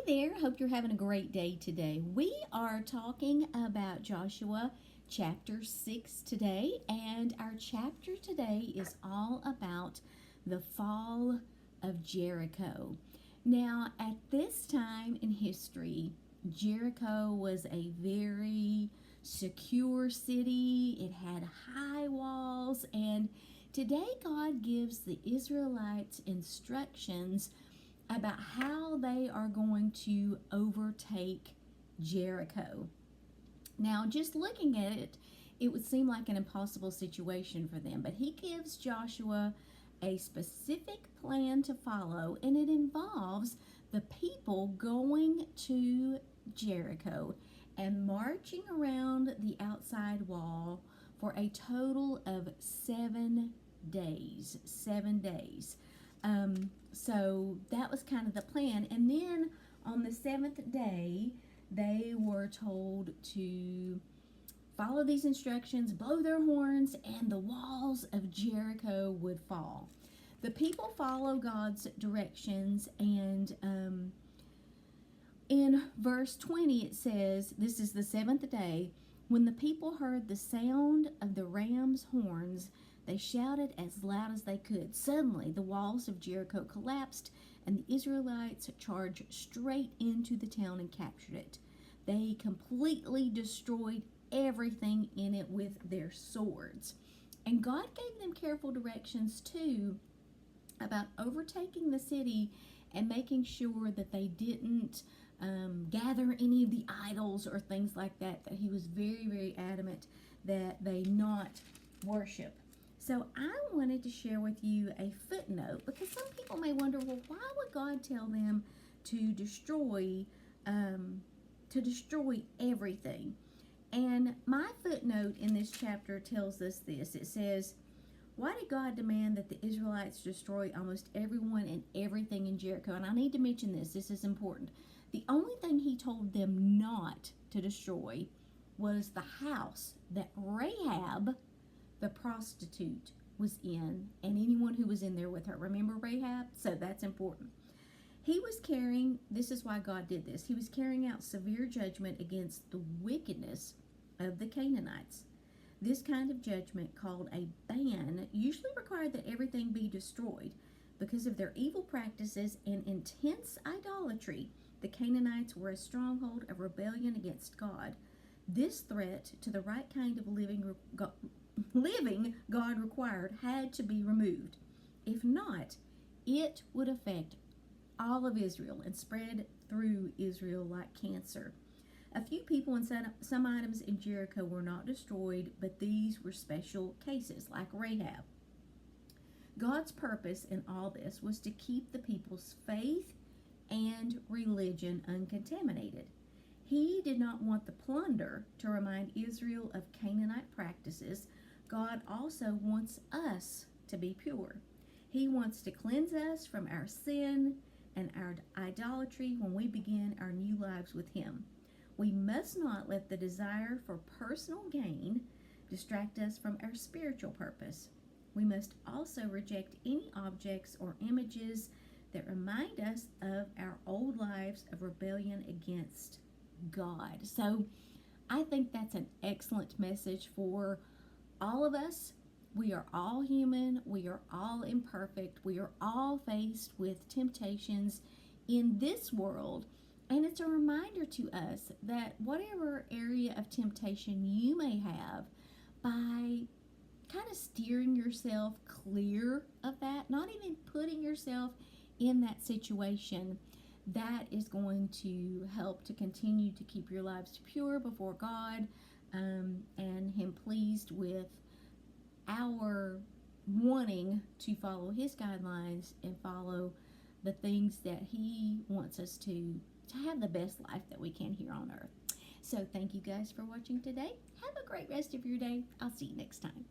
there, hope you're having a great day today. We are talking about Joshua chapter 6 today, and our chapter today is all about the fall of Jericho. Now, at this time in history, Jericho was a very secure city, it had high walls, and today God gives the Israelites instructions about how they are going to overtake Jericho. Now, just looking at it, it would seem like an impossible situation for them, but he gives Joshua a specific plan to follow, and it involves the people going to Jericho and marching around the outside wall for a total of 7 days. 7 days. So that was kind of the plan. And then on the seventh day, they were told to follow these instructions, blow their horns, and the walls of Jericho would fall. The people follow God's directions, and in verse 20 it says, this is the seventh day, when the people heard the sound of the ram's horns, they shouted as loud as they could. Suddenly, the walls of Jericho collapsed, and the Israelites charged straight into the town and captured it. They completely destroyed everything in it with their swords. And God gave them careful directions, too, about overtaking the city and making sure that they didn't gather any of the idols or things like that, that he was very, very adamant that they not worship. So I wanted to share with you a footnote, because some people may wonder, well, why would God tell them to destroy everything? And my footnote in this chapter tells us this. It says, why did God demand that the Israelites destroy almost everyone and everything in Jericho? And I need to mention this. This is important. The only thing he told them not to destroy was the house that Rahab, the prostitute, was in, and anyone who was in there with her. Remember Rahab? So that's important. This is why God did this. He was carrying out severe judgment against the wickedness of the Canaanites. This kind of judgment, called a ban, usually required that everything be destroyed. Because of their evil practices and intense idolatry, the Canaanites were a stronghold of rebellion against God. This threat to the right kind of living God required had to be removed. If not, it would affect all of Israel and spread through Israel like cancer. A few people and some items in Jericho were not destroyed, but these were special cases, like Rahab. God's purpose in all this was to keep the people's faith and religion uncontaminated. He did not want the plunder to remind Israel of Canaanite practices. God also wants us to be pure. He wants to cleanse us from our sin and our idolatry when we begin our new lives with Him. We must not let the desire for personal gain distract us from our spiritual purpose. We must also reject any objects or images that remind us of our old lives of rebellion against God. So I think that's an excellent message for all of us. We are all human. We are all imperfect. We are all faced with temptations in this world. And it's a reminder to us that whatever area of temptation you may have, by kind of steering yourself clear of that, not even putting yourself in that situation, that is going to help to continue to keep your lives pure before God, and Him pleased with our wanting to follow His guidelines and follow the things that He wants us to have the best life that we can here on earth. So thank you guys for watching today. Have a great rest of your day. I'll see you next time.